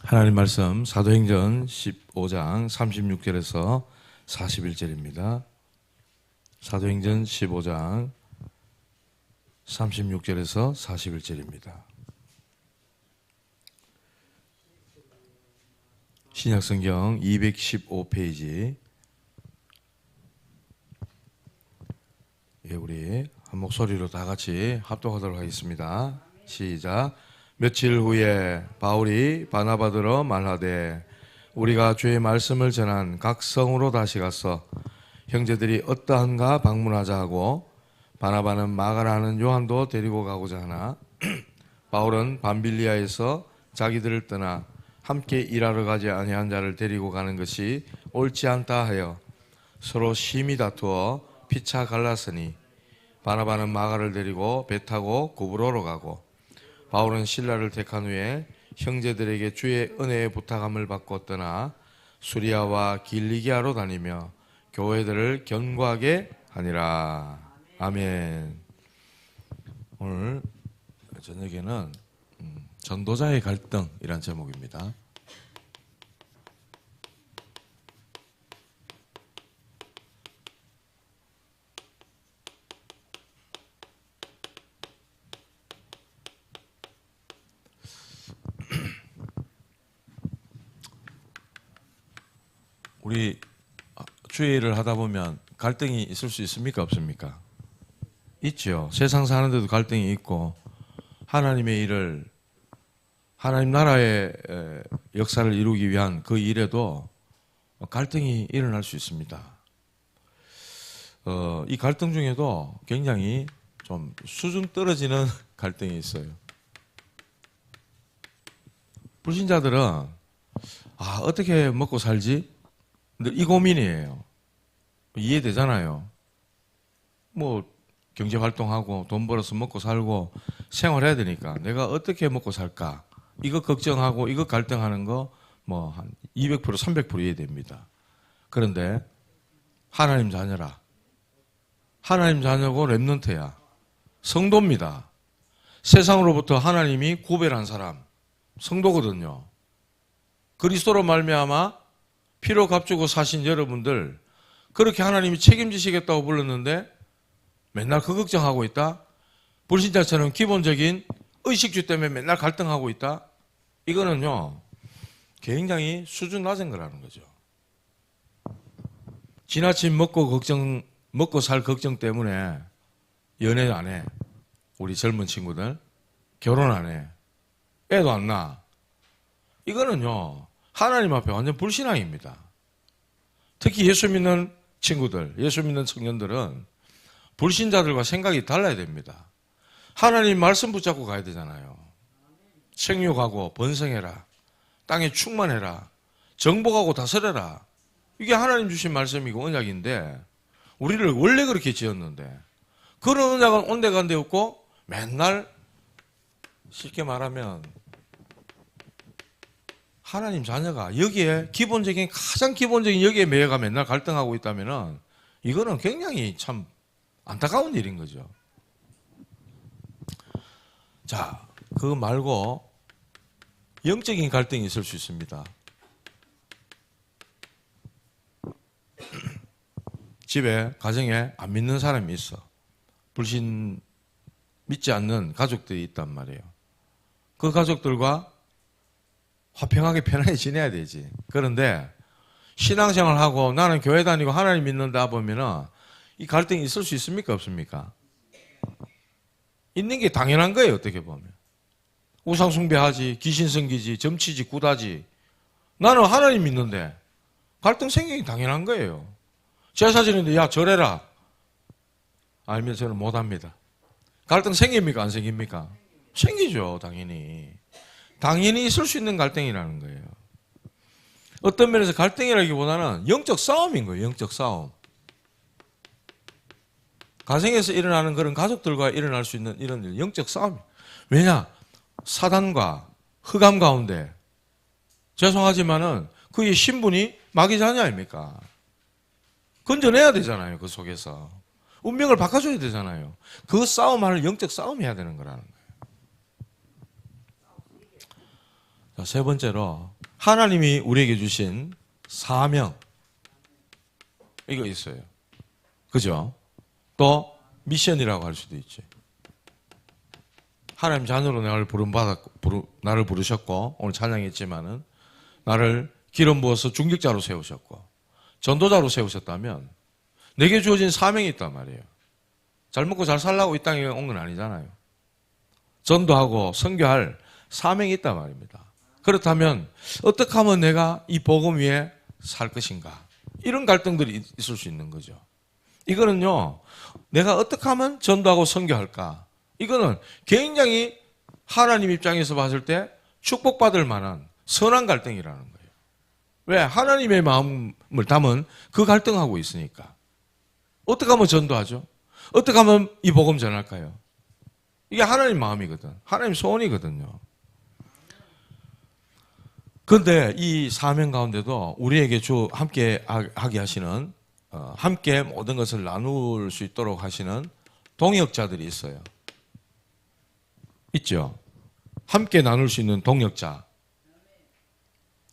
하나님 말씀 사도행전 15장 36절에서 41절입니다. 사도행전 15장 36절에서 41절입니다. 신약성경 215페이지. 우리 한 목소리로 다 같이 합독하도록 하겠습니다. 시작. 며칠 후에 바울이 바나바더러 말하되 우리가 주의 말씀을 전한 각 성으로 다시 가서 형제들이 어떠한가 방문하자 하고 바나바는 마가라는 요한도 데리고 가고자 하나 바울은 밤빌리아에서 자기들을 떠나 함께 일하러 가지 아니한 자를 데리고 가는 것이 옳지 않다 하여 서로 심히 다투어 피차 갈랐으니 바나바는 마가를 데리고 배 타고 구브로로 가고 바울은 실라를 택한 후에 형제들에게 주의 은혜의 부탁함을 받고 떠나 수리아와 길리기아로 다니며 교회들을 견고하게 하니라. 아멘. 오늘 저녁에는 전도자의 갈등이란 제목입니다. 우리 주의 일을 하다 보면 갈등이 있을 수 있습니까? 없습니까? 있죠. 세상 사는데도 갈등이 있고 하나님의 일을 하나님 나라의 역사를 이루기 위한 그 일에도 갈등이 일어날 수 있습니다. 이 갈등 중에도 굉장히 좀 수준 떨어지는 갈등이 있어요. 불신자들은 어떻게 먹고 살지? 근데 이 고민이에요. 이해되잖아요. 경제활동하고 돈 벌어서 먹고 살고 생활해야 되니까 내가 어떻게 먹고 살까? 이거 걱정하고 이거 갈등하는 거 한 200%, 300% 이해됩니다. 그런데 하나님 자녀라. 하나님 자녀고 렘넌트야. 성도입니다. 세상으로부터 하나님이 구별한 사람. 성도거든요. 그리스도로 말미암아 피로 값주고 사신 여러분들 그렇게 하나님이 책임지시겠다고 불렀는데 맨날 그 걱정하고 있다? 불신자처럼 기본적인 의식주 때문에 맨날 갈등하고 있다? 이거는요 굉장히 수준 낮은 거라는 거죠. 지나친 먹고 살 걱정 때문에 연애 안 해. 우리 젊은 친구들 결혼 안 해. 애도 안 낳아. 이거는요 하나님 앞에 완전 불신앙입니다. 특히 예수 믿는 친구들, 예수 믿는 청년들은 불신자들과 생각이 달라야 됩니다. 하나님 말씀 붙잡고 가야 되잖아요. 생육하고 번성해라. 땅에 충만해라. 정복하고 다스려라. 이게 하나님 주신 말씀이고 언약인데 우리를 원래 그렇게 지었는데 그런 언약은 온데간데 없고 맨날 쉽게 말하면 하나님 자녀가 여기에 가장 기본적인 여기에 매여가 맨날 갈등하고 있다면은 이거는 굉장히 참 안타까운 일인 거죠. 자, 그거 말고 영적인 갈등이 있을 수 있습니다. 집에, 가정에 안 믿는 사람이 있어. 불신 믿지 않는 가족들이 있단 말이에요. 그 가족들과 화평하게 편하게 지내야 되지. 그런데 신앙생활하고 나는 교회 다니고 하나님 믿는다 보면은 이 갈등이 있을 수 있습니까? 없습니까? 있는 게 당연한 거예요. 어떻게 보면. 우상숭배하지, 귀신 섬기지, 점치지, 굿하지. 나는 하나님 믿는데 갈등 생기기 당연한 거예요. 제사 지는데 야 절해라. 알면 저는 못합니다. 갈등 생깁니까? 안 생깁니까? 생기죠. 당연히 있을 수 있는 갈등이라는 거예요. 어떤 면에서 갈등이라기보다는 영적 싸움인 거예요. 영적 싸움. 가정에서 일어나는 그런 가족들과 일어날 수 있는 이런 일, 영적 싸움. 왜냐? 사단과 흑암 가운데 죄송하지만은 그의 신분이 마귀 자녀 아닙니까? 건져내야 되잖아요. 그 속에서. 운명을 바꿔줘야 되잖아요. 그 싸움을 영적 싸움 해야 되는 거라는 거예요. 자, 세 번째로 하나님이 우리에게 주신 사명, 이거 있어요. 그죠? 또 미션이라고 할 수도 있지. 하나님 자녀로 나를 부르셨고, 오늘 찬양했지만은 나를 기름 부어서 중직자로 세우셨고 전도자로 세우셨다면 내게 주어진 사명이 있단 말이에요. 잘 먹고 잘 살라고 이 땅에 온 건 아니잖아요. 전도하고 선교할 사명이 있단 말입니다. 그렇다면 어떻게 하면 내가 이 복음 위에 살 것인가? 이런 갈등들이 있을 수 있는 거죠. 이거는요, 내가 어떻게 하면 전도하고 선교할까? 이거는 굉장히 하나님 입장에서 봤을 때 축복받을 만한 선한 갈등이라는 거예요. 왜? 하나님의 마음을 담은 그 갈등하고 있으니까. 어떻게 하면 전도하죠? 어떻게 하면 이 복음 전할까요? 이게 하나님 마음이거든. 하나님 소원이거든요. 그런데 이 사명 가운데도 우리에게 함께 하게 하시는, 함께 모든 것을 나눌 수 있도록 하시는 동역자들이 있어요. 있죠? 함께 나눌 수 있는 동역자.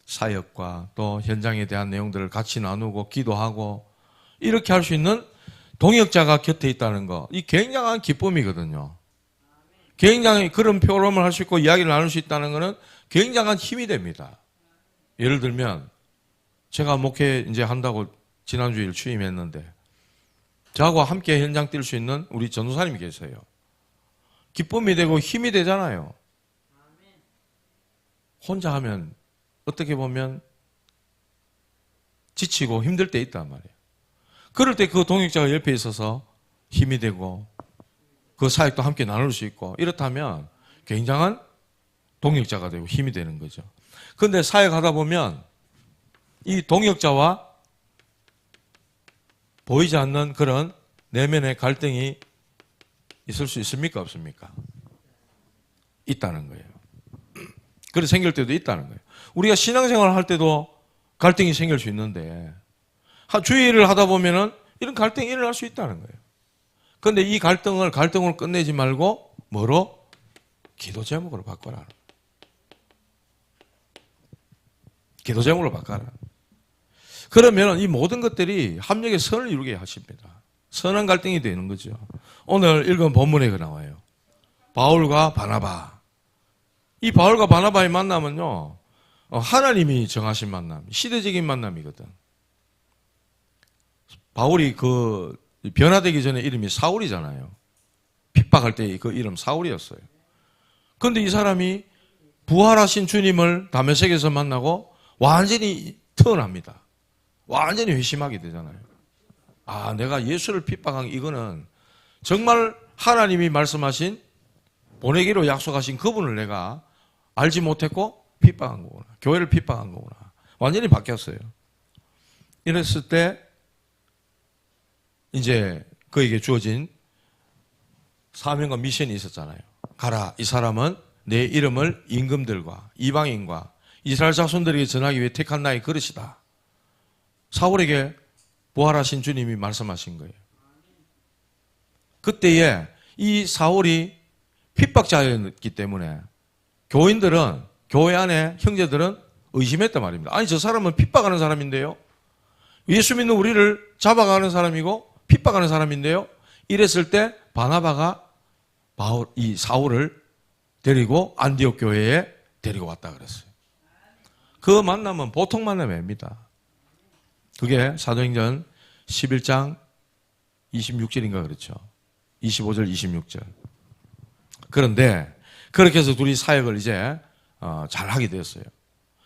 사역과 또 현장에 대한 내용들을 같이 나누고 기도하고 이렇게 할 수 있는 동역자가 곁에 있다는 거, 이 굉장한 기쁨이거든요. 굉장히 그런 표현을 할 수 있고 이야기를 나눌 수 있다는 것은 굉장한 힘이 됩니다. 예를 들면 제가 목회 이제 한다고 지난주일 취임했는데 저하고 함께 현장 뛸 수 있는 우리 전도사님이 계세요. 기쁨이 되고 힘이 되잖아요. 혼자 하면 어떻게 보면 지치고 힘들 때 있단 말이에요. 그럴 때 그 동역자가 옆에 있어서 힘이 되고 그 사역도 함께 나눌 수 있고 이렇다면 굉장한 동역자가 되고 힘이 되는 거죠. 그런데 사역하다 보면 이 동역자와 보이지 않는 그런 내면의 갈등이 있을 수 있습니까? 없습니까? 있다는 거예요. 그래서 생길 때도 있다는 거예요. 우리가 신앙생활을 할 때도 갈등이 생길 수 있는데 주의를 하다 보면은 이런 갈등이 일어날 수 있다는 거예요. 그런데 이 갈등으로 끝내지 말고 뭐로? 기도 제목으로 바꿔라. 기도 제목으로 바꿔라. 그러면 이 모든 것들이 합력의 선을 이루게 하십니다. 선한 갈등이 되는 거죠. 오늘 읽은 본문에 나와요. 바울과 바나바. 이 바울과 바나바의 만남은요, 하나님이 정하신 만남, 시대적인 만남이거든. 바울이 그 변화되기 전에 이름이 사울이잖아요. 핍박할 때 그 이름 사울이었어요. 그런데 이 사람이 부활하신 주님을 다메섹에서 만나고 완전히 태어납니다. 완전히 회심하게 되잖아요. 아, 내가 예수를 핍박한 이거는 정말 하나님이 말씀하신 보내기로 약속하신 그분을 내가 알지 못했고 핍박한 거구나. 교회를 핍박한 거구나. 완전히 바뀌었어요. 이랬을 때 이제 그에게 주어진 사명과 미션이 있었잖아요. 가라. 이 사람은 내 이름을 임금들과 이방인과 이스라엘 자손들에게 전하기 위해 택한 나의 그릇이다. 사울에게 부활하신 주님이 말씀하신 거예요. 그때에 이 사울이 핍박자였기 때문에 교인들은, 교회 안에 형제들은 의심했단 말입니다. 아니, 저 사람은 핍박하는 사람인데요. 예수 믿는 우리를 잡아가는 사람이고 핍박하는 사람인데요. 이랬을 때 바나바가 이 사울을 데리고 안디옥 교회에 데리고 왔다 그랬어요. 그 만남은 보통 만남이 아닙니다. 그게 사도행전 11장 26절인가 그렇죠. 25절, 26절. 그런데 그렇게 해서 둘이 사역을 이제 잘 하게 되었어요.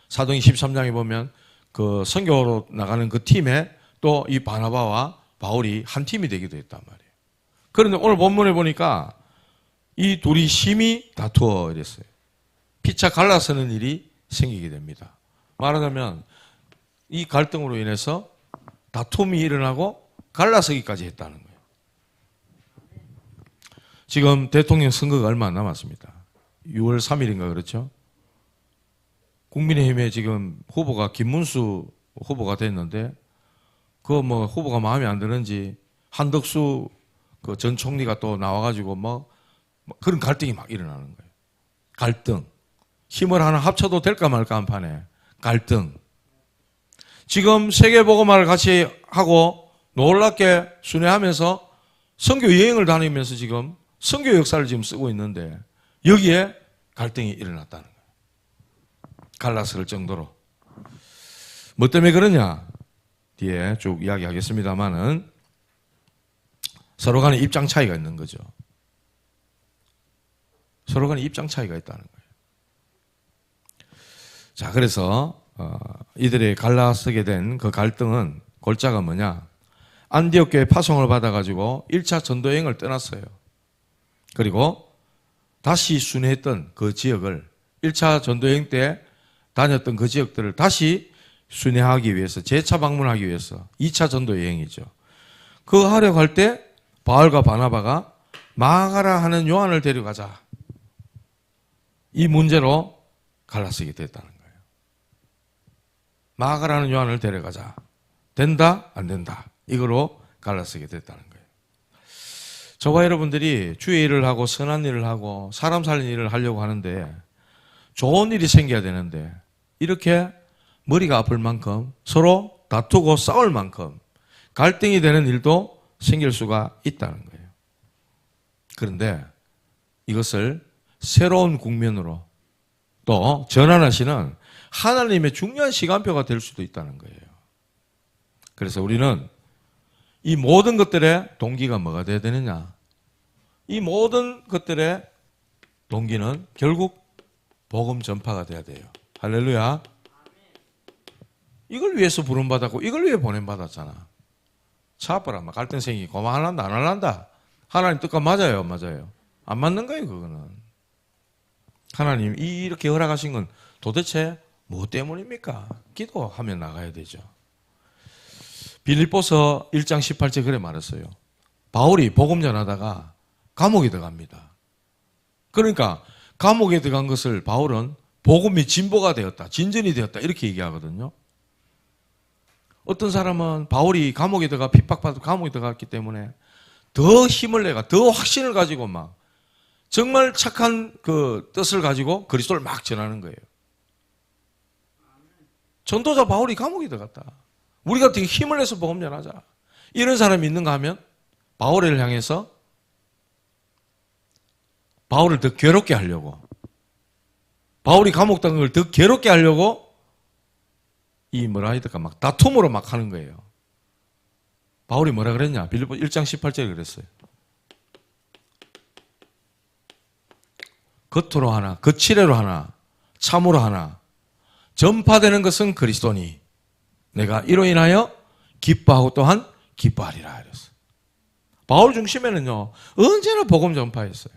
사도행전 13장에 보면 그 선교로 나가는 그 팀에 또 이 바나바와 바울이 한 팀이 되기도 했단 말이에요. 그런데 오늘 본문에 보니까 이 둘이 심히 다투어 이랬어요. 피차 갈라서는 일이 생기게 됩니다. 말하자면 이 갈등으로 인해서 다툼이 일어나고 갈라서기까지 했다는 거예요. 지금 대통령 선거가 얼마 안 남았습니다. 6월 3일인가 그렇죠? 국민의힘에 지금 후보가 김문수 후보가 됐는데 그 뭐 후보가 마음에 안 드는지 한덕수 그 전 총리가 또 나와가지고 뭐 그런 갈등이 막 일어나는 거예요. 갈등. 힘을 하나 합쳐도 될까 말까 한 판에 갈등. 지금 세계복음화를 같이 하고 놀랍게 순회하면서 선교 여행을 다니면서 지금 선교 역사를 지금 쓰고 있는데 여기에 갈등이 일어났다는 거예요. 갈라설 정도로. 뭐 때문에 그러냐? 뒤에 쭉 이야기하겠습니다만은 서로 간에 입장 차이가 있는 거죠. 서로 간에 입장 차이가 있다는 거예요. 자, 그래서 이들이 갈라서게 된 그 갈등은 골자가 뭐냐? 안디옥 교회 파송을 받아가지고 1차 전도여행을 떠났어요. 그리고 다시 순회했던 그 지역을 1차 전도여행 때 다녔던 그 지역들을 다시 순회하기 위해서 재차 방문하기 위해서 2차 전도여행이죠. 그거 하려고 할 때 바울과 바나바가 마가라 하는 요한을 데려가자. 이 문제로 갈라서게 됐다는 거예요. 마가라는 요한을 데려가자. 된다? 안 된다? 이거로 갈라서게 됐다는 거예요. 저와 여러분들이 주의 일을 하고 선한 일을 하고 사람 살리는 일을 하려고 하는데 좋은 일이 생겨야 되는데 이렇게 머리가 아플 만큼 서로 다투고 싸울 만큼 갈등이 되는 일도 생길 수가 있다는 거예요. 그런데 이것을 새로운 국면으로 또 전환하시는 하나님의 중요한 시간표가 될 수도 있다는 거예요. 그래서 우리는 이 모든 것들의 동기가 뭐가 돼야 되느냐? 이 모든 것들의 동기는 결국 복음 전파가 돼야 돼요. 할렐루야. 이걸 위해서 부름받았고 이걸 위해 보냄받았잖아. 차 아파라. 갈등 생기고 고마 안 한다 안 할란다. 하나님 뜻과 맞아요 맞아요? 안 맞는 거예요 그거는. 하나님 이렇게 허락하신 건 도대체 뭐 때문입니까? 기도하며 나가야 되죠. 빌립보서 1장 18절 그래 말했어요. 바울이 복음 전하다가 감옥에 들어갑니다. 그러니까 감옥에 들어간 것을 바울은 복음이 진보가 되었다. 진전이 되었다. 이렇게 얘기하거든요. 어떤 사람은 바울이 감옥에 들어가 핍박받고 감옥에 들어갔기 때문에 더 힘을 내가 더 확신을 가지고 막 정말 착한 그 뜻을 가지고 그리스도를 막 전하는 거예요. 전도자 바울이 감옥에 들어갔다. 우리가 되게 힘을 내서 복음 전하자. 이런 사람이 있는가 하면 바울을 향해서 바울을 더 괴롭게 하려고 바울이 감옥 간 걸 더 괴롭게 하려고 이 뭐라 해야 될까 막 다툼으로 막 하는 거예요. 바울이 뭐라 그랬냐? 빌립보 1장 18절에 그랬어요. 겉으로 하나, 거칠애로 하나, 참으로 하나 전파되는 것은 그리스도니 내가 이로 인하여 기뻐하고 또한 기뻐하리라 이랬어요. 바울 중심에는요 언제나 복음 전파했어요.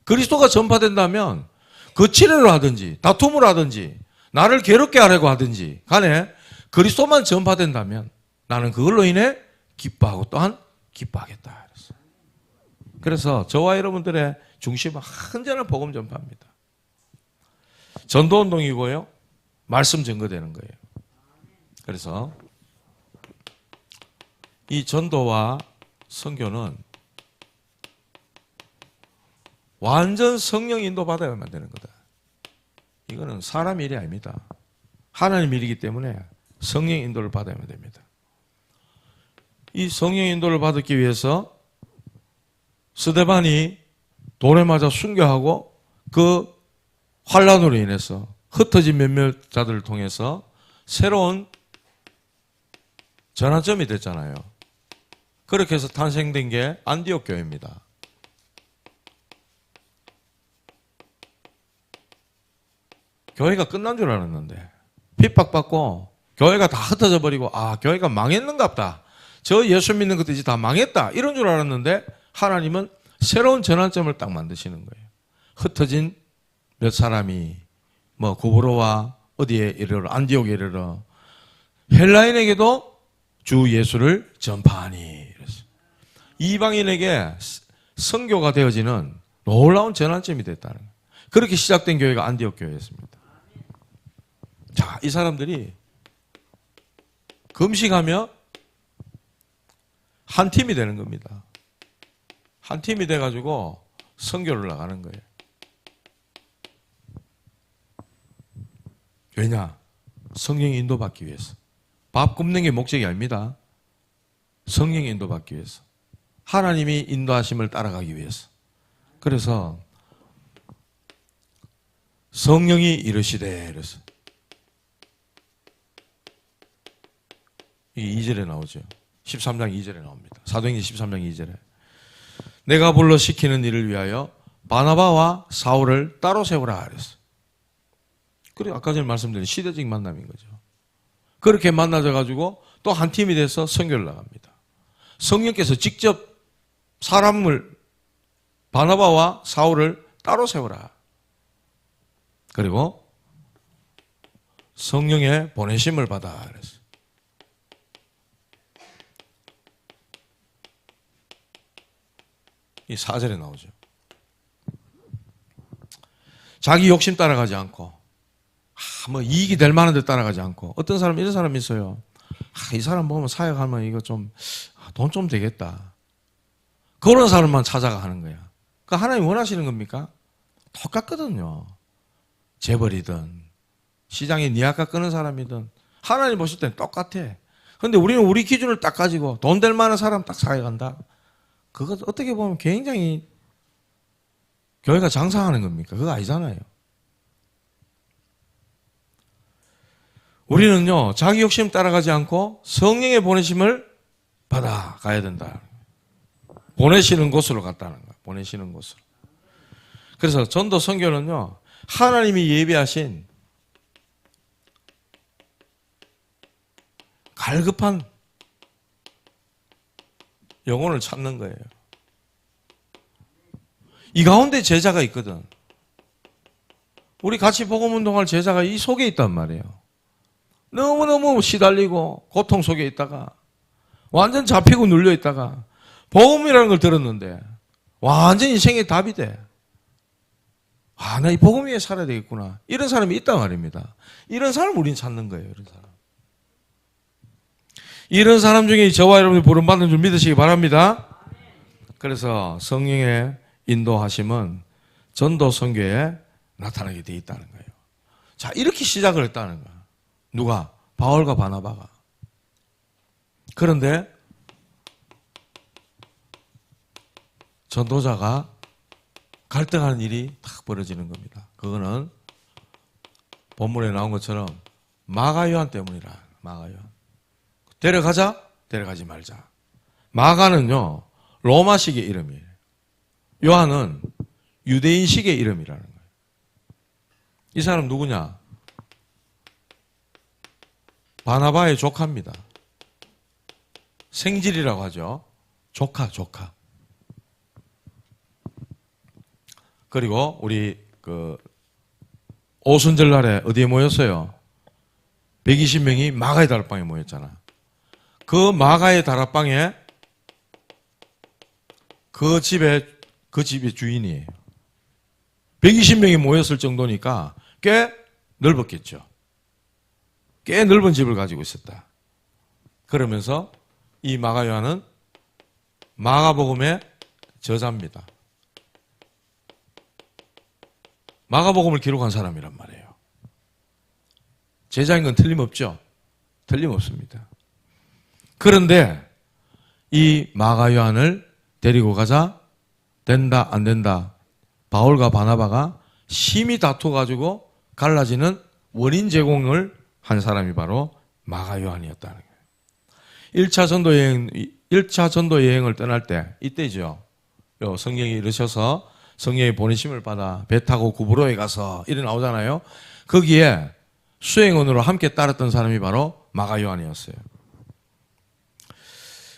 그리스도가 전파된다면 거칠애로 하든지 다툼으로 하든지 나를 괴롭게 하려고 하든지 간에 그리스도만 전파된다면 나는 그걸로 인해 기뻐하고 또한 기뻐하겠다 이랬어요. 그래서 저와 여러분들의 중심은 언제나 복음 전파입니다. 전도운동이고요 말씀 증거되는 거예요. 그래서 이 전도와 선교는 완전 성령 인도 받아야만 되는 거다. 이거는 사람 일이 아닙니다. 하나님 일이기 때문에 성령 인도를 받아야만 됩니다. 이 성령 인도를 받기 위해서 스데반이 돌에 맞아 순교하고 그 환란으로 인해서 흩어진 몇몇 자들을 통해서 새로운 전환점이 됐잖아요. 그렇게 해서 탄생된 게 안디옥 교회입니다. 교회가 끝난 줄 알았는데 핍박받고 교회가 다 흩어져 버리고 교회가 망했는갑다. 저 예수 믿는 것도 이제 다 망했다. 이런 줄 알았는데 하나님은 새로운 전환점을 딱 만드시는 거예요. 흩어진 몇 사람이 구브로와 어디에 이르러 안디옥에 이르러 헬라인에게도 주 예수를 전파하니 이랬어요. 이방인에게 선교가 되어지는 놀라운 전환점이 됐다는 거예요. 그렇게 시작된 교회가 안디옥 교회였습니다. 자, 이 사람들이 금식하며 한 팀이 되는 겁니다. 한 팀이 돼가지고 선교를 나가는 거예요. 왜냐? 성령의 인도받기 위해서. 밥 굽는 게 목적이 아닙니다. 성령의 인도받기 위해서. 하나님이 인도하심을 따라가기 위해서. 그래서 성령이 이르시되, 그래서 이게 2절에 나오죠. 13장 2절에 나옵니다. 사도행전 13장 2절에. 내가 불러 시키는 일을 위하여 바나바와 사울을 따로 세우라 그랬어. 그래, 아까 전에 말씀드린 시대적 만남인 거죠. 그렇게 만나져 가지고 또 한 팀이 돼서 선교를 나갑니다. 성령께서 직접 사람을, 바나바와 사울을 따로 세우라. 그리고 성령의 보내심을 받아 그랬어. 이 4절에 나오죠. 자기 욕심 따라가지 않고, 뭐 이익이 될 만한 데 따라가지 않고. 어떤 사람, 이런 사람이 있어요. 이 사람 보면 사역하면 이거 좀 돈 좀 되겠다. 그런 사람만 찾아가 하는 거야. 그 하나님 원하시는 겁니까? 똑같거든요. 재벌이든 시장에 니아까 끄는 사람이든 하나님 보실 때는 똑같아. 근데 우리는 우리 기준을 딱 가지고 돈 될 만한 사람 딱 사역한다. 그거 어떻게 보면 굉장히 교회가 장사하는 겁니까? 그거 아니잖아요. 우리는요, 자기 욕심 따라가지 않고 성령의 보내심을 받아 가야 된다. 보내시는 곳으로 갔다는 거야. 보내시는 곳으로. 그래서 전도 선교는요, 하나님이 예비하신 갈급한 영혼을 찾는 거예요. 이 가운데 제자가 있거든. 우리 같이 복음 운동할 제자가 이 속에 있단 말이에요. 너무너무 시달리고 고통 속에 있다가 완전 잡히고 눌려 있다가 복음이라는 걸 들었는데 완전 인생의 답이 돼. 아, 나 이 복음 위에 살아야 되겠구나. 이런 사람이 있단 말입니다. 이런 사람 우리는 찾는 거예요. 이런 사람. 이런 사람 중에 저와 여러분이 부름받는 줄 믿으시기 바랍니다. 그래서 성령의 인도하심은 전도 선교에 나타나게 돼 있다는 거예요. 자, 이렇게 시작을 했다는 거야. 누가? 바울과 바나바가. 그런데 전도자가 갈등하는 일이 탁 벌어지는 겁니다. 그거는 본문에 나온 것처럼 마가 요한 때문이라. 마가 요한. 데려가자? 데려가지 말자. 마가는요, 로마식의 이름이에요. 요한은 유대인식의 이름이라는 거예요. 이 사람 누구냐? 바나바의 조카입니다. 생질이라고 하죠. 조카. 그리고 우리 오순절날에 어디에 모였어요? 120명이 마가의 다락방에 모였잖아. 그 마가의 다락방에 그 집의 주인이에요. 120명이 모였을 정도니까 꽤 넓었겠죠. 꽤 넓은 집을 가지고 있었다. 그러면서 이 마가 요한은 마가복음의 저자입니다. 마가복음을 기록한 사람이란 말이에요. 제자인 건 틀림없죠? 틀림없습니다. 그런데 이 마가 요한을 데리고 가자? 된다, 안 된다. 바울과 바나바가 심히 다투어가지고 갈라지는 원인 제공을 한 사람이 바로 마가 요한이었다는 거예요. 1차 전도 여행을 떠날 때, 이때죠. 성령이 이르셔서 성령의 보내심을 받아 배 타고 구브로에 가서 이래 나오잖아요. 거기에 수행원으로 함께 따랐던 사람이 바로 마가 요한이었어요.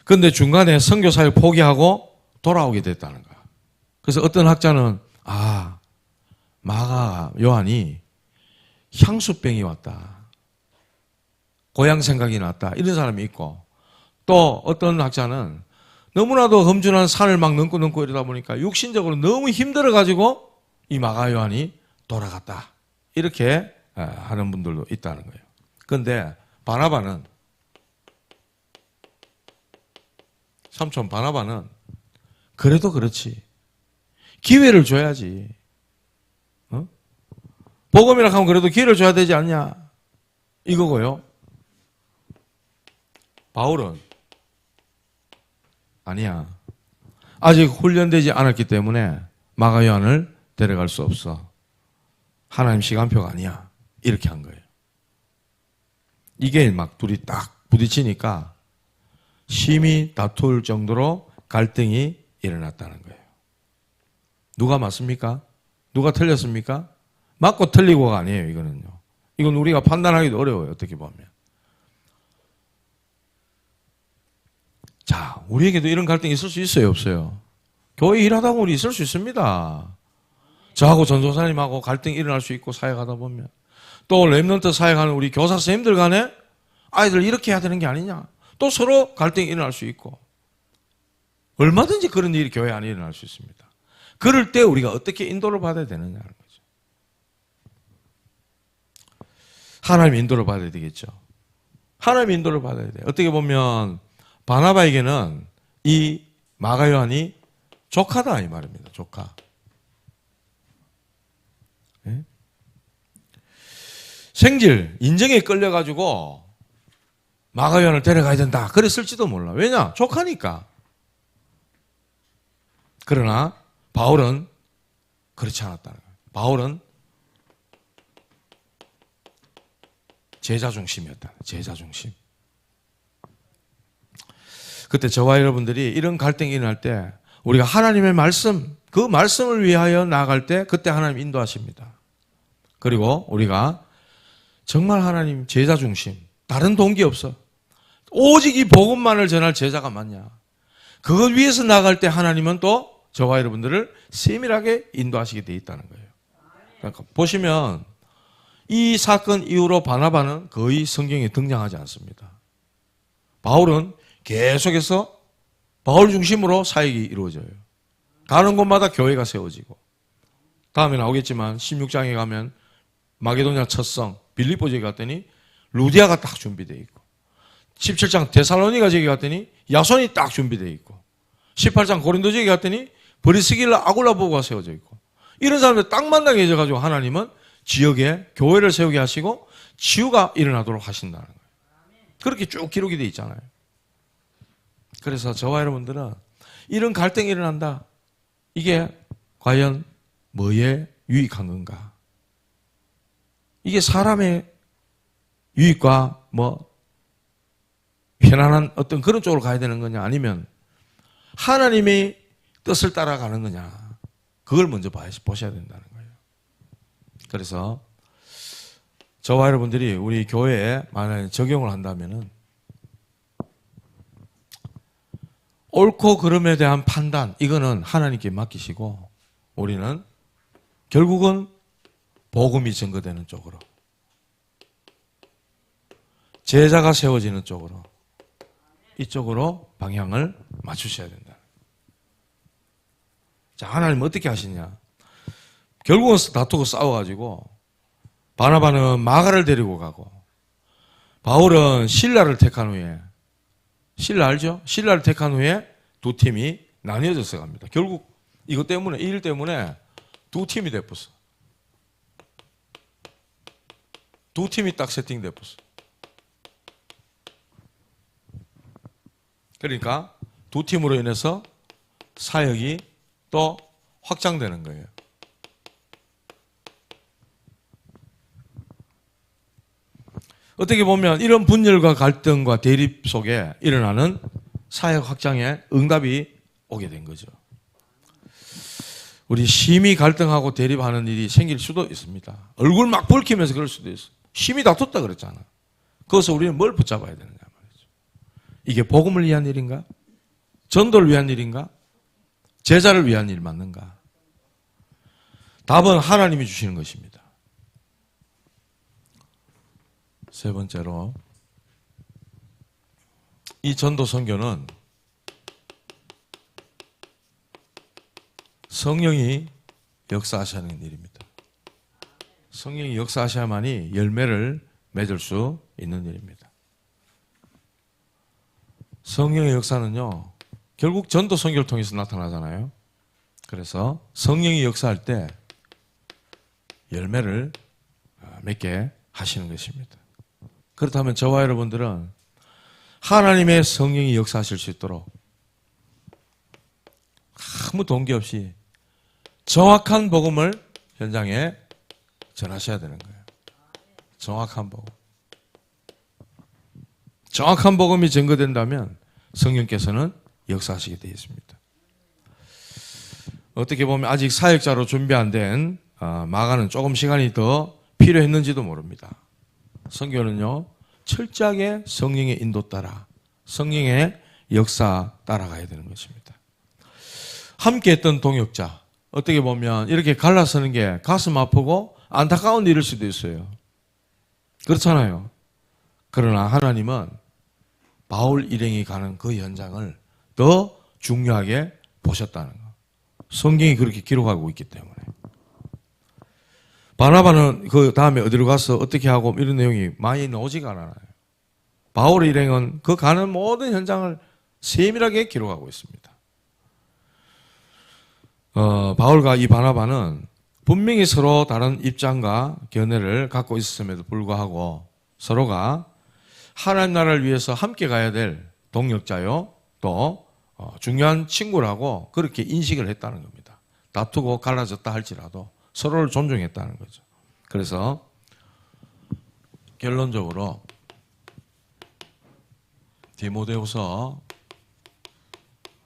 그런데 중간에 선교 사역 포기하고 돌아오게 됐다는 거야. 그래서 어떤 학자는 마가 요한이 향수병이 왔다. 고향 생각이 났다. 이런 사람이 있고, 또 어떤 학자는 너무나도 험준한 산을 막 넘고 이러다 보니까 육신적으로 너무 힘들어가지고 이 마가 요한이 돌아갔다. 이렇게 하는 분들도 있다는 거예요. 그런데 바나바는, 삼촌 바나바는 그래도 그렇지. 기회를 줘야지. 복음이라 하면 그래도 기회를 줘야 되지 않냐? 이거고요. 바울은 아니야. 아직 훈련되지 않았기 때문에 마가 요한을 데려갈 수 없어. 하나님 시간표가 아니야. 이렇게 한 거예요. 이게 막 둘이 딱 부딪히니까 심히 다툴 정도로 갈등이 일어났다는 거예요. 누가 맞습니까? 누가 틀렸습니까? 맞고 틀리고가 아니에요, 이거는요. 이건 우리가 판단하기도 어려워요, 어떻게 보면. 자, 우리에게도 이런 갈등이 있을 수 있어요, 없어요? 교회 일하다 보면 있을 수 있습니다. 저하고 전도사님하고 갈등이 일어날 수 있고, 사역하다 보면. 또 랩런트 사역하는 우리 교사 선생님들 간에 아이들 이렇게 해야 되는 게 아니냐. 또 서로 갈등이 일어날 수 있고. 얼마든지 그런 일이 교회 안에 일어날 수 있습니다. 그럴 때 우리가 어떻게 인도를 받아야 되느냐는 거죠. 하나님 인도를 받아야 되겠죠. 하나님 인도를 받아야 돼요. 어떻게 보면 바나바에게는 이 마가 요한이 조카다 이 말입니다. 조카. 네? 생질, 인정에 끌려가지고 마가 요한을 데려가야 된다. 그랬을지도 몰라. 왜냐? 조카니까. 그러나 바울은 그렇지 않았다는 거예요. 바울은 제자 중심이었다. 제자 중심. 그때 저와 여러분들이 이런 갈등이 일어날 때 우리가 하나님의 말씀, 그 말씀을 위하여 나아갈 때 그때 하나님 인도하십니다. 그리고 우리가 정말 하나님 제자 중심, 다른 동기 없어. 오직 이 복음만을 전할 제자가 맞냐. 그것 위해서 나아갈 때 하나님은 또 저와 여러분들을 세밀하게 인도하시게 돼 있다는 거예요. 그러니까 보시면 이 사건 이후로 바나바는 거의 성경에 등장하지 않습니다. 바울은 계속해서 바울 중심으로 사역이 이루어져요. 가는 곳마다 교회가 세워지고 다음에 나오겠지만 16장에 가면 마게도냐 첫성 빌립보 지역에 갔더니 루디아가 딱 준비되어 있고 17장 데살로니가 지역에 갔더니 야손이 딱 준비되어 있고 18장 고린도 지역에 갔더니 브리스길라 아굴라보가 세워져 있고 이런 사람들 딱 만나게 해줘가지고 하나님은 지역에 교회를 세우게 하시고 치유가 일어나도록 하신다는 거예요. 그렇게 쭉 기록이 되어 있잖아요. 그래서 저와 여러분들은 이런 갈등이 일어난다. 이게 과연 뭐에 유익한 건가? 이게 사람의 유익과 뭐 편안한 어떤 그런 쪽으로 가야 되는 거냐 아니면 하나님의 뜻을 따라가는 거냐 그걸 먼저 보셔야 된다는 거예요. 그래서 저와 여러분들이 우리 교회에 만약에 적용을 한다면은 옳고 그름에 대한 판단 이거는 하나님께 맡기시고 우리는 결국은 복음이 증거되는 쪽으로 제자가 세워지는 쪽으로 이쪽으로 방향을 맞추셔야 된다. 자, 하나님 어떻게 하시냐? 결국은 다투고 싸워가지고 바나바는 마가를 데리고 가고 바울은 실라를 택한 후에 실라 알죠? 실라를 택한 후에 두 팀이 나뉘어져서 갑니다. 결국 이것 때문에 이 일 때문에 두 팀이 돼버렸어. 두 팀이 딱 세팅돼버렸어. 그러니까 두 팀으로 인해서 사역이 또 확장되는 거예요. 어떻게 보면 이런 분열과 갈등과 대립 속에 일어나는 사역 확장에 응답이 오게 된 거죠. 우리 심히 갈등하고 대립하는 일이 생길 수도 있습니다. 얼굴 막 붉히면서 그럴 수도 있어. 심히 다퉜다 그랬잖아. 그래서 우리는 뭘 붙잡아야 되느냐 말이죠. 이게 복음을 위한 일인가? 전도를 위한 일인가? 제자를 위한 일 맞는가? 답은 하나님이 주시는 것입니다. 세 번째로 이 전도 선교는 성령이 역사하시는 일입니다. 성령이 역사하셔야만이 열매를 맺을 수 있는 일입니다. 성령의 역사는요, 결국 전도 선교를 통해서 나타나잖아요. 그래서 성령이 역사할 때 열매를 맺게 하시는 것입니다. 그렇다면 저와 여러분들은 하나님의 성령이 역사하실 수 있도록 아무 동기 없이 정확한 복음을 현장에 전하셔야 되는 거예요. 정확한 복음. 정확한 복음이 증거된다면 성령께서는 역사하시게 되어 있습니다. 어떻게 보면 아직 사역자로 준비 안 된 마가는 조금 시간이 더 필요했는지도 모릅니다. 선교는요, 철저하게 성령의 인도 따라, 성령의 역사 따라가야 되는 것입니다. 함께 했던 동역자, 어떻게 보면 이렇게 갈라서는 게 가슴 아프고 안타까운 일일 수도 있어요. 그렇잖아요. 그러나 하나님은 바울 일행이 가는 그 현장을 더 중요하게 보셨다는 거. 성경이 그렇게 기록하고 있기 때문에. 바나바는 그 다음에 어디로 가서 어떻게 하고 이런 내용이 많이 나오지가 않아요. 바울 일행은 그 가는 모든 현장을 세밀하게 기록하고 있습니다. 바울과 이 바나바는 분명히 서로 다른 입장과 견해를 갖고 있었음에도 불구하고 서로가 하나님 나라를 위해서 함께 가야 될 동역자요, 또 중요한 친구라고 그렇게 인식을 했다는 겁니다. 다투고 갈라졌다 할지라도 서로를 존중했다는 거죠. 그래서 결론적으로 디모데후서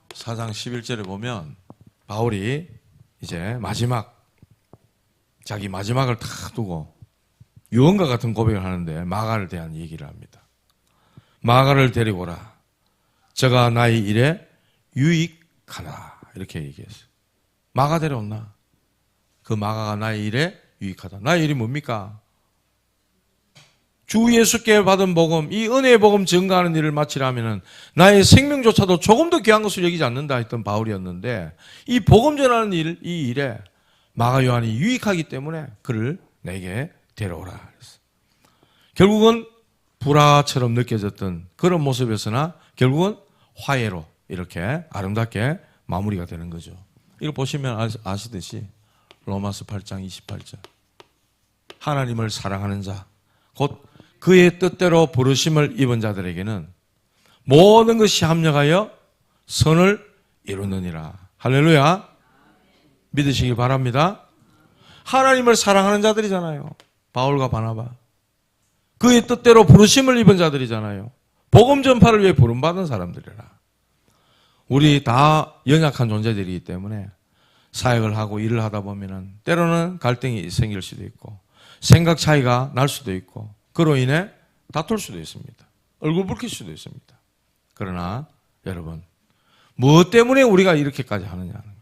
4장 11절에 보면 바울이 이제 자기 마지막을 다 두고 유언과 같은 고백을 하는데 마가를 대한 얘기를 합니다. 마가를 데리고 오라. 저가 나의 일에 유익하다. 이렇게 얘기했어요. 마가 데려온나? 그 마가가 나의 일에 유익하다. 나의 일이 뭡니까? 주 예수께 받은 복음, 이 은혜의 복음 증가하는 일을 마치려면 나의 생명조차도 조금 더 귀한 것을 여기지 않는다 했던 바울이었는데 이 복음 전하는 일, 이 일에 마가 요한이 유익하기 때문에 그를 내게 데려오라 그랬어요. 결국은 불화처럼 느껴졌던 그런 모습에서나 결국은 화해로 이렇게 아름답게 마무리가 되는 거죠. 이거 보시면 아시듯이 로마서 8장 28절 하나님을 사랑하는 자, 곧 그의 뜻대로 부르심을 입은 자들에게는 모든 것이 합력하여 선을 이루느니라. 할렐루야. 믿으시기 바랍니다. 하나님을 사랑하는 자들이잖아요. 바울과 바나바. 그의 뜻대로 부르심을 입은 자들이잖아요. 복음 전파를 위해 부름받은 사람들이라. 우리 다 연약한 존재들이기 때문에 사역을 하고 일을 하다 보면은 때로는 갈등이 생길 수도 있고 생각 차이가 날 수도 있고 그로 인해 다툴 수도 있습니다. 얼굴 붉힐 수도 있습니다. 그러나 여러분, 무엇 때문에 우리가 이렇게까지 하느냐는 거예요.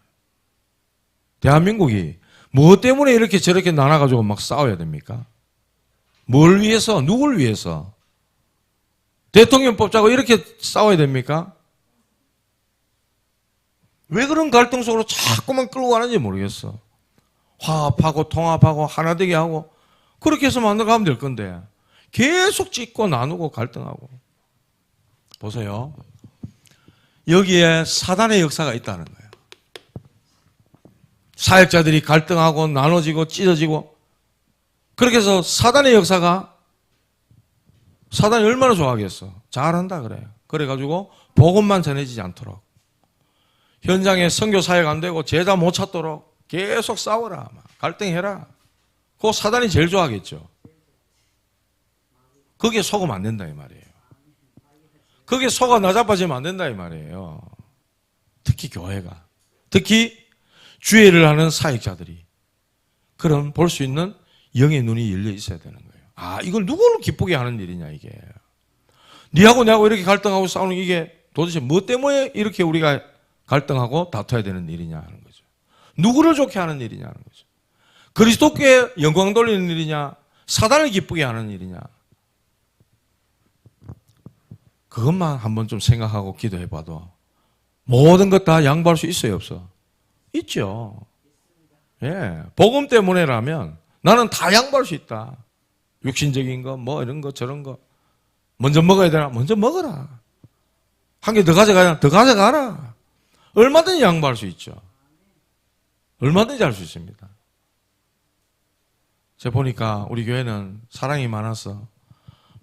대한민국이 무엇 때문에 이렇게 저렇게 나눠가지고 막 싸워야 됩니까? 뭘 위해서? 누굴 위해서? 대통령 뽑자고 이렇게 싸워야 됩니까? 왜 그런 갈등 속으로 자꾸만 끌고 가는지 모르겠어. 화합하고 통합하고 하나 되게 하고 그렇게 해서 만들어가면 될 건데 계속 찢고 나누고 갈등하고. 보세요. 여기에 사단의 역사가 있다는 거예요. 사역자들이 갈등하고 나눠지고 찢어지고 그렇게 해서 사단의 역사가 사단이 얼마나 좋아하겠어. 잘한다 그래요. 그래가지고 복음만 전해지지 않도록 현장에 선교 사역 안 되고 제자 못 찾도록 계속 싸워라. 갈등해라. 그거 사단이 제일 좋아하겠죠. 거기에 속으면 안 된다 이 말이에요. 거기에 속아 나자빠지면 안 된다 이 말이에요. 특히 교회가. 특히 주의를 하는 사역자들이. 그런 볼 수 있는 영의 눈이 열려 있어야 되는 거예요. 아, 이걸 누구를 기쁘게 하는 일이냐 이게. 니하고 내하고 이렇게 갈등하고 싸우는 이게 도대체 뭐 때문에 이렇게 우리가 갈등하고 다퉈야 되는 일이냐 하는 거죠. 누구를 좋게 하는 일이냐 하는 거죠. 그리스도께 영광 돌리는 일이냐, 사단을 기쁘게 하는 일이냐. 그것만 한번 좀 생각하고 기도해 봐도 모든 것 다 양보할 수 있어요, 없어? 있죠. 예. 복음 때문에라면 나는 다 양보할 수 있다. 육신적인 거, 뭐 이런 거, 저런 거. 먼저 먹어야 되나? 먼저 먹어라. 한 개 더 가져가야 더 가져가라. 얼마든지 양보할 수 있죠. 얼마든지 할 수 제가 보니까 우리 교회는 사랑이 많아서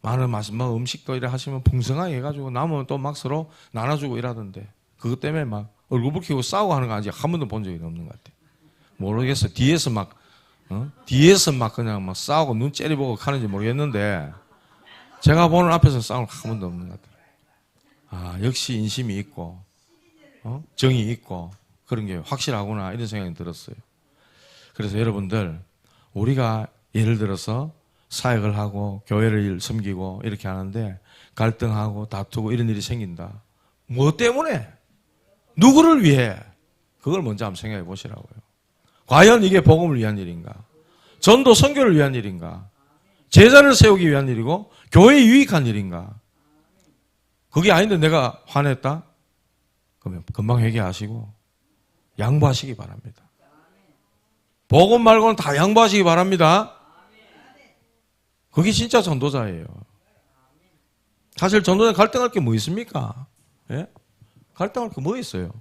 많은 맛있는 음식도 이래 하시면 풍성하게 해가지고 남으면 또 막 서로 나눠주고 이러던데 그것 때문에 막 얼굴 붉히고 싸우고 하는 거 아직 한 번도 본 적이 없는 것 같아요. 모르겠어. 뒤에서 막 그냥 막 싸우고 눈 째려보고 하는지 모르겠는데 제가 보는 앞에서 싸우는 거 한 번도 없는 것 같아요. 아, 역시 인심이 있고 정이 있고 그런 게 확실하구나 이런 생각이 들었어요. 그래서 여러분들 우리가 예를 들어서 사역을 하고 교회를 섬기고 이렇게 하는데 갈등하고 다투고 이런 일이 생긴다. 뭐 때문에? 누구를 위해? 그걸 먼저 한번 생각해 보시라고요. 과연 이게 복음을 위한 일인가? 전도 선교를 위한 일인가? 제자를 세우기 위한 일이고 교회에 유익한 일인가? 그게 아닌데 내가 화냈다? 그러면 금방 회개하시고 양보하시기 바랍니다. 복음 말고는 다 양보하시기 바랍니다. 그게 진짜 전도자예요. 사실 전도자 갈등할 게 뭐 있습니까? 예? 갈등할 게 뭐 있어요?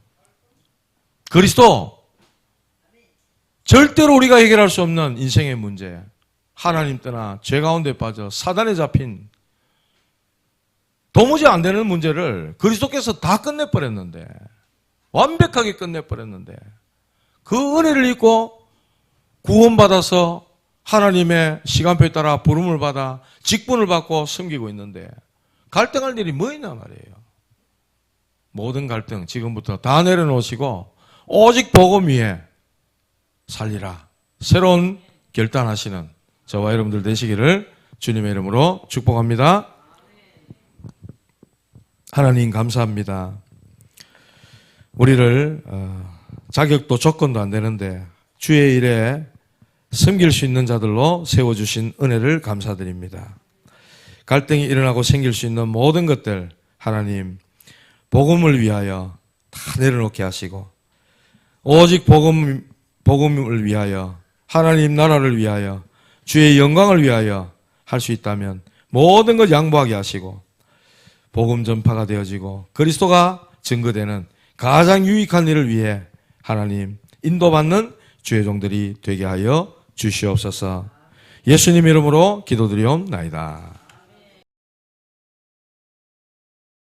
그리스도! 절대로 우리가 해결할 수 없는 인생의 문제, 하나님 떠나 죄 가운데 빠져 사단에 잡힌 도무지 안 되는 문제를 그리스도께서 다 끝내버렸는데, 완벽하게 끝내버렸는데, 그 은혜를 입고 구원받아서 하나님의 시간표에 따라 부름을 받아 직분을 받고 섬기고 있는데 갈등할 일이 뭐 있나 말이에요. 모든 갈등 지금부터 다 내려놓으시고 오직 복음 위에 살리라. 새로운 결단하시는 저와 여러분들 되시기를 주님의 이름으로 축복합니다. 하나님 감사합니다. 우리를 자격도 조건도 안 되는데 주의 일에 섬길 수 있는 자들로 세워주신 은혜를 감사드립니다. 갈등이 일어나고 생길 수 있는 모든 것들 하나님 복음을 위하여 다 내려놓게 하시고 오직 복음을 위하여 하나님 나라를 위하여 주의 영광을 위하여 할 수 있다면 모든 것 양보하게 하시고 복음 전파가 되어지고 그리스도가 증거되는 가장 유익한 일을 위해 하나님 인도받는 주의 종들이 되게 하여 주시옵소서. 예수님 이름으로 기도드리옵나이다.